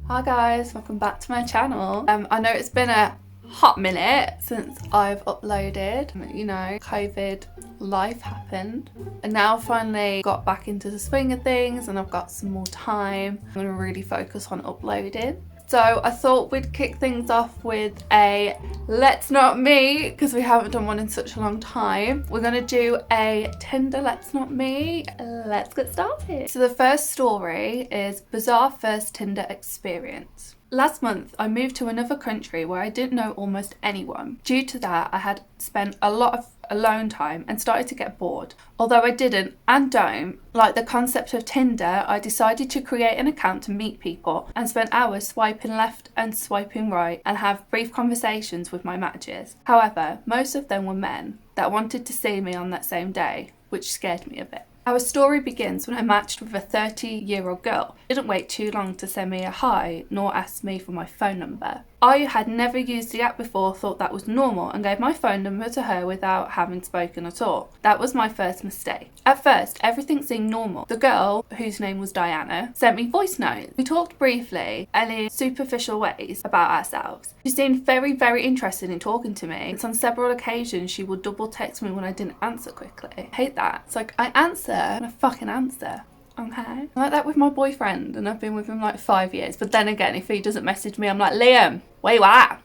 Hi guys, welcome back to my channel. I know it's been a hot minute since I've uploaded. You know, COVID life happened and now finally got back into the swing of things and I've got some more time. I'm gonna really focus on uploading. So I thought we'd kick things off with a Let's Not Meet, because we haven't done one in such a long time. We're gonna do a Tinder Let's Not Meet. Let's get started. So the first story is bizarre first Tinder experience. Last month, I moved to another country where I didn't know almost anyone. Due to that, I had spent a lot of alone time and started to get bored. Although I didn't and don't like the concept of Tinder, I decided to create an account to meet people and spend hours swiping left and swiping right and have brief conversations with my matches. However, most of them were men that wanted to see me on that same day, which scared me a bit. Our story begins when I matched with a 30-year-old girl. She didn't wait too long to send me a hi, nor ask me for my phone number. I had never used the app before, thought that was normal, and gave my phone number to her without having spoken at all. That was my first mistake. At first, everything seemed normal. The girl, whose name was Diana, sent me voice notes. We talked briefly and in superficial ways about ourselves. She seemed very interested in talking to me. It's on several occasions she would double text me when I didn't answer quickly. I hate that. It's like, I answer and I fucking answer. Okay. I'm like that with my boyfriend and I've been with him like 5 years. But then again, if he doesn't message me, I'm like, Liam, where you at?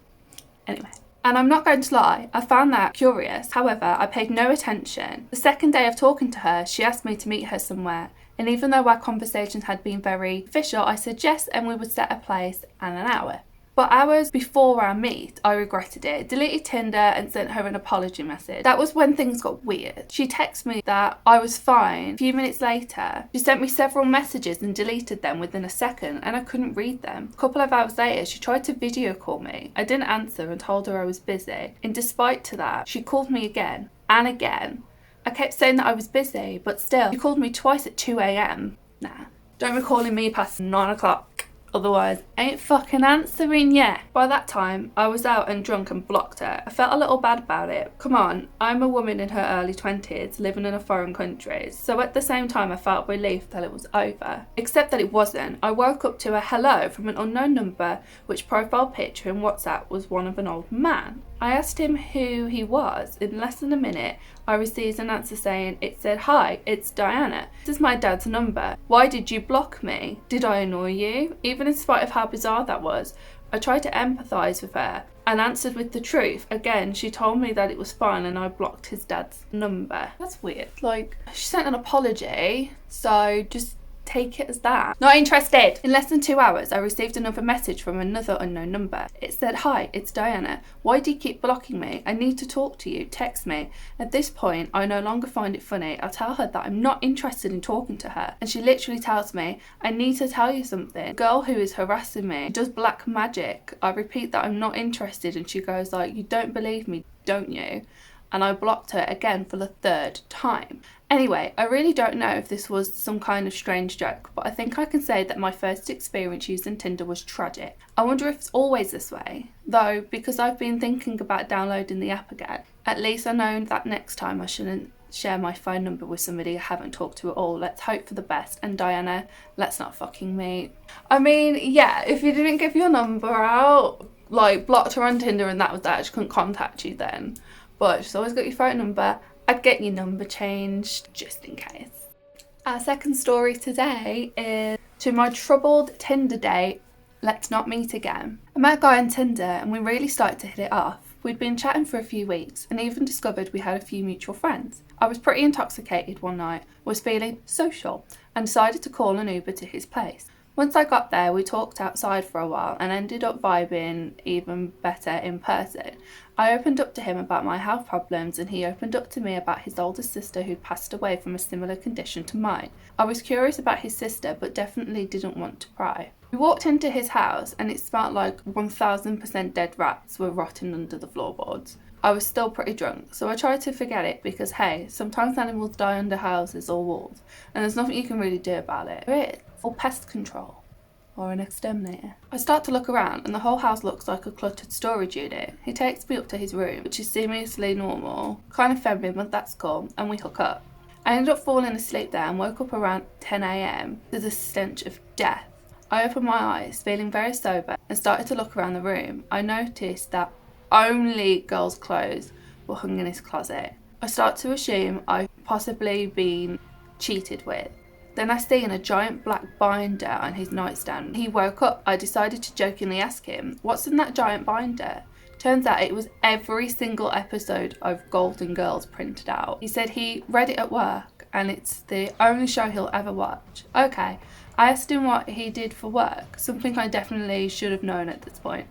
Anyway. And I'm not going to lie, I found that curious. However, I paid no attention. The second day of talking to her, she asked me to meet her somewhere. And even though our conversations had been very official, I said yes and we would set a place and an hour. But hours before our meet, I regretted it, deleted Tinder and sent her an apology message. That was when things got weird. She texted me that I was fine. A few minutes later, she sent me several messages and deleted them within a second and I couldn't read them. A couple of hours later, she tried to video call me. I didn't answer and told her I was busy. And despite to that, she called me again and again. I kept saying that I was busy, but still, she called me twice at 2 a.m. Nah, don't be calling me past 9 o'clock. Otherwise, ain't fucking answering yet. By that time, I was out and drunk and blocked her. I felt a little bad about it. Come on, I'm a woman in her early 20s, living in a foreign country. So at the same time, I felt relief that it was over. Except that it wasn't. I woke up to a hello from an unknown number, which profile picture in WhatsApp was one of an old man. I asked him who he was. In less than a minute, I received an answer saying, it said, hi, it's Diana. This is my dad's number. Why did you block me? Did I annoy you? Even in spite of how bizarre that was, I tried to empathise with her and answered with the truth. Again, she told me that it was fine and I blocked his dad's number. That's weird. Like, she sent an apology, so just take it as that. Not interested. In less than 2 hours, I received another message from another unknown number. It said, hi, it's Diana. Why do you keep blocking me? I need to talk to you. Text me. At this point, I no longer find it funny. I tell her that I'm not interested in talking to her. And she literally tells me, I need to tell you something. The girl who is harassing me does black magic. I repeat that I'm not interested and she goes like, you don't believe me, don't you? And I blocked her again for the third time. Anyway, I really don't know if this was some kind of strange joke, but I think I can say that my first experience using Tinder was tragic. I wonder if it's always this way, though, because I've been thinking about downloading the app again. At least I know that next time I shouldn't share my phone number with somebody I haven't talked to at all. Let's hope for the best. And Diana, let's not fucking meet. I mean, yeah, if you didn't give your number out, like blocked her on Tinder and that was that, she couldn't contact you then. But she's always got your phone number. I'd get your number changed just in case. Our second story today is to my troubled Tinder date, let's not meet again. I met a guy on Tinder and we really started to hit it off. We'd been chatting for a few weeks and even discovered we had a few mutual friends. I was pretty intoxicated one night, was feeling social and decided to call an Uber to his place. Once I got there, we talked outside for a while and ended up vibing even better in person. I opened up to him about my health problems and he opened up to me about his older sister who'd passed away from a similar condition to mine. I was curious about his sister but definitely didn't want to pry. We walked into his house and it smelled like 1000% dead rats were rotting under the floorboards. I was still pretty drunk, so I tried to forget it because hey, sometimes animals die under houses or walls and there's nothing you can really do about it. There is. Or pest control. Or an exterminator. I start to look around and the whole house looks like a cluttered storage unit. He takes me up to his room, which is seamlessly normal, kind of feminine, but that's cool, and we hook up. I ended up falling asleep there and woke up around 10 a.m. to the stench of death. I opened my eyes, feeling very sober, and started to look around the room. I noticed that only girls' clothes were hung in his closet. I start to assume I've possibly been cheated with. Then I seen a giant black binder on his nightstand. He woke up. I decided to jokingly ask him, "What's in that giant binder?" Turns out it was every single episode of Golden Girls printed out. He said he read it at work and it's the only show he'll ever watch. Okay, I asked him what he did for work, something I definitely should have known at this point,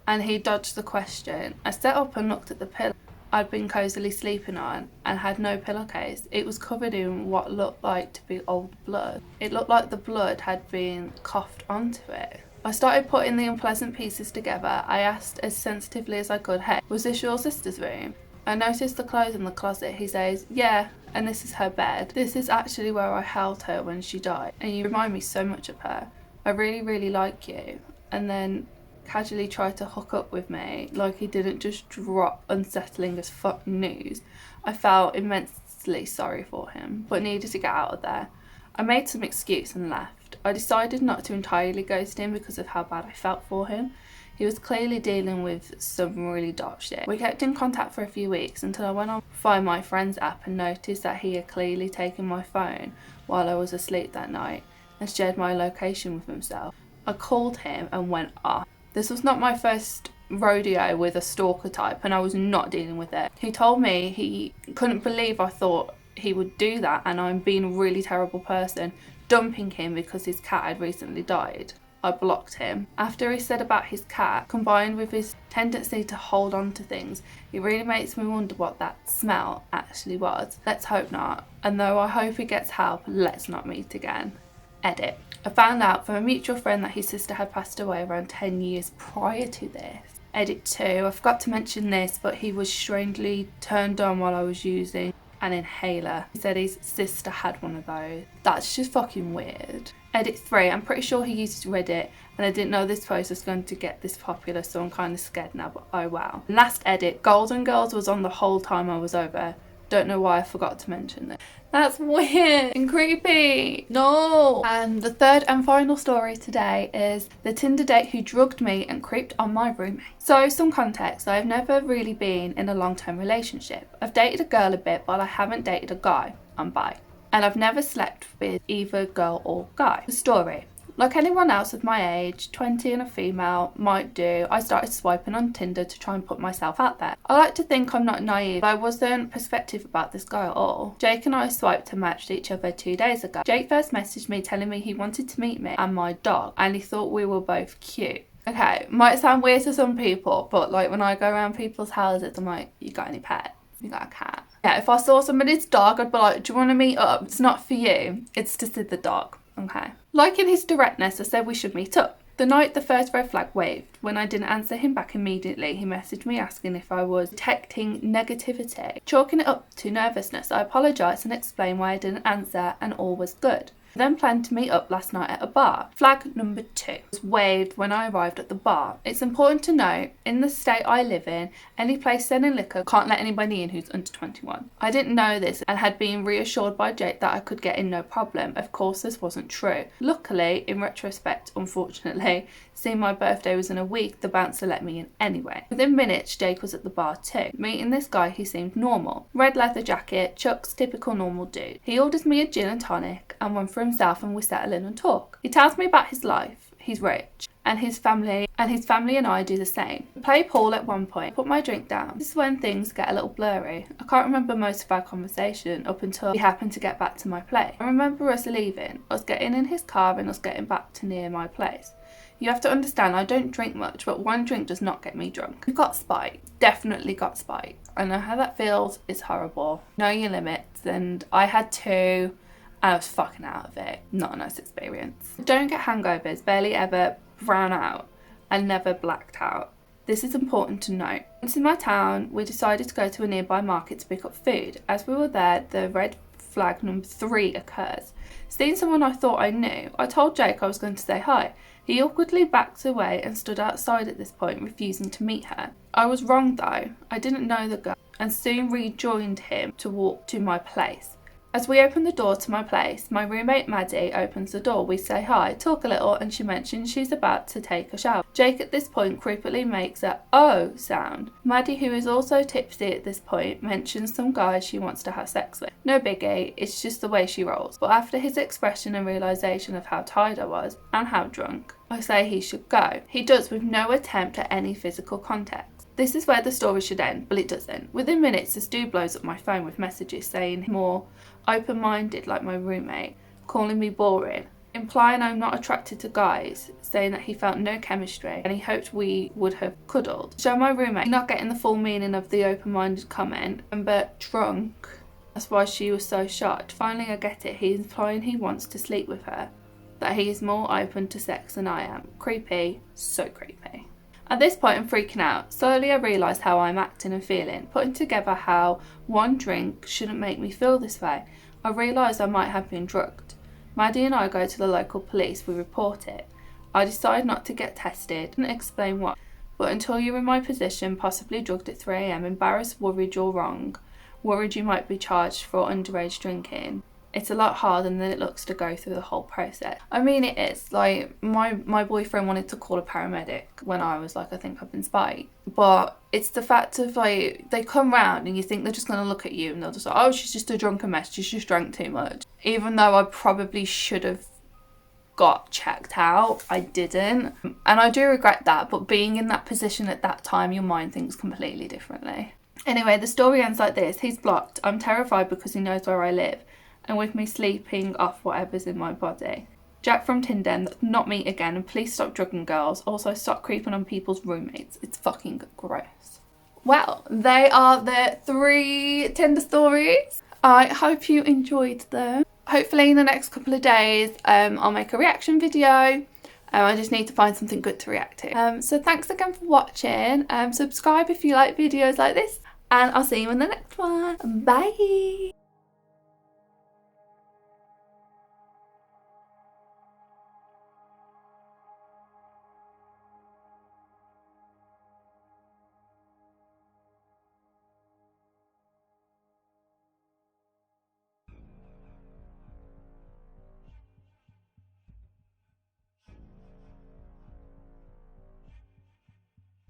and he dodged the question. I sat up and looked at the pillow I'd been cosily sleeping on and had no pillowcase. It was covered in what looked like to be old blood. It looked like the blood had been coughed onto it. I started putting the unpleasant pieces together. I asked as sensitively as I could, "Hey, was this your sister's room?" I noticed the clothes in the closet. He says, "Yeah, and this is her bed. This is actually where I held her when she died. And you remind me so much of her. I really, really like you." And then casually tried to hook up with me, like he didn't just drop unsettling as fuck news. I felt immensely sorry for him, but needed to get out of there. I made some excuse and left. I decided not to entirely ghost him because of how bad I felt for him. He was clearly dealing with some really dark shit. We kept in contact for a few weeks until I went on Find My Friends app and noticed that he had clearly taken my phone while I was asleep that night and shared my location with himself. I called him and went off. This was not my first rodeo with a stalker type, and I was not dealing with it. He told me he couldn't believe I thought he would do that and I'm being a really terrible person, dumping him because his cat had recently died. I blocked him. After he said about his cat, combined with his tendency to hold on to things, it really makes me wonder what that smell actually was. Let's hope not. And though I hope he gets help, let's not meet again. Edit. I found out from a mutual friend that his sister had passed away around 10 years prior to this. Edit 2. I forgot to mention this, but he was strangely turned on while I was using an inhaler. He said his sister had one of those. That's just fucking weird. Edit 3. I'm pretty sure he uses Reddit and I didn't know this post was going to get this popular, so I'm kind of scared now, but oh wow. Last edit. Golden Girls was on the whole time I was over. Don't know why I forgot to mention this. That's weird and creepy. No. And the third and final story today is the Tinder date who drugged me and creeped on my roommate. So some context, I've never really been in a long-term relationship. I've dated a girl a bit, but I haven't dated a guy. I'm bi. And I've never slept with either girl or guy. The story. Like anyone else of my age, 20 and a female, might do, I started swiping on Tinder to try and put myself out there. I like to think I'm not naive, but I wasn't perspective about this guy at all. Jake and I swiped and matched each other 2 days ago. Jake first messaged me telling me he wanted to meet me and my dog, and he thought we were both cute. Okay, might sound weird to some people, but like when I go around people's houses, I'm like, "You got any pets? You got a cat?" Yeah, if I saw somebody's dog, I'd be like, "Do you want to meet up?" It's not for you, it's to see the dog. Okay. Liking his directness, I said we should meet up. The night the first red flag waved, when I didn't answer him back immediately, he messaged me asking if I was detecting negativity. Chalking it up to nervousness, I apologised and explained why I didn't answer and all was good. I then planned to meet up last night at a bar. Flag number 2 was waved when I arrived at the bar. It's important to note, in the state I live in, any place selling liquor can't let anybody in who's under 21. I didn't know this and had been reassured by Jake that I could get in no problem. Of course, this wasn't true. Luckily, in retrospect, unfortunately, seeing my birthday was in a week, the bouncer let me in anyway. Within minutes, Jake was at the bar too. Meeting this guy, he seemed normal. Red leather jacket, Chuck's typical normal dude. He orders me a gin and tonic and one for himself, and we settle in and talk. He tells me about his life. He's rich. And his family and I do the same. We play pool at one point. Put my drink down. This is when things get a little blurry. I can't remember most of our conversation up until we happened to get back to my place. I remember us leaving, us getting in his car and us getting back to near my place. You have to understand, I don't drink much, but one drink does not get me drunk. We've got spite. Definitely got spite. I know how that feels. It's horrible. Know your limits. And I had 2. I was fucking out of it. Not a nice experience. Don't get hangovers. Barely ever brown out. And never blacked out. This is important to note. Once in my town, we decided to go to a nearby market to pick up food. As we were there, the red flag number 3 occurs. Seeing someone I thought I knew, I told Jake I was going to say hi. He awkwardly backed away and stood outside at this point, refusing to meet her. I was wrong though. I didn't know the girl and soon rejoined him to walk to my place. As we open the door to my place, my roommate Maddie opens the door. We say hi, talk a little, and she mentions she's about to take a shower. Jake at this point creepily makes a "oh" sound. Maddie, who is also tipsy at this point, mentions some guys she wants to have sex with. No biggie, it's just the way she rolls. But after his expression and realisation of how tired I was, and how drunk, I say he should go. He does, with no attempt at any physical contact. This is where the story should end, but it doesn't. Within minutes, this dude blows up my phone with messages saying more open-minded like my roommate, calling me boring, implying I'm not attracted to guys, saying that he felt no chemistry and he hoped we would have cuddled. So my roommate, not getting the full meaning of the open-minded comment, but drunk, that's why she was so shocked. Finally I get it, he's implying he wants to sleep with her, that he is more open to sex than I am. Creepy, so creepy. At this point I'm freaking out. Slowly I realise how I'm acting and feeling, putting together how one drink shouldn't make me feel this way. I realise I might have been drugged. Maddie and I go to the local police, we report it. I decide not to get tested and explain why. But until you're in my position, possibly drugged at 3 AM, embarrassed, worried you're wrong, worried you might be charged for underage drinking, it's a lot harder than it looks to go through the whole process. I mean, it is. Like, my boyfriend wanted to call a paramedic when I was like, I think I've been spiked. But it's the fact of, like, they come round and you think they're just going to look at you and they'll just like, oh, she's just a drunken mess, she's just drank too much. Even though I probably should have got checked out, I didn't. And I do regret that, but being in that position at that time, your mind thinks completely differently. Anyway, the story ends like this. He's blocked. I'm terrified because he knows where I live, and with me sleeping off whatever's in my body. Jack from Tinder, not me again, and please stop drugging girls. Also, stop creeping on people's roommates. It's fucking gross. Well, they are the 3 Tinder stories. I hope you enjoyed them. Hopefully in the next couple of days, I'll make a reaction video. I just need to find something good to react to. So thanks again for watching. Subscribe if you like videos like this, and I'll see you in the next one. Bye!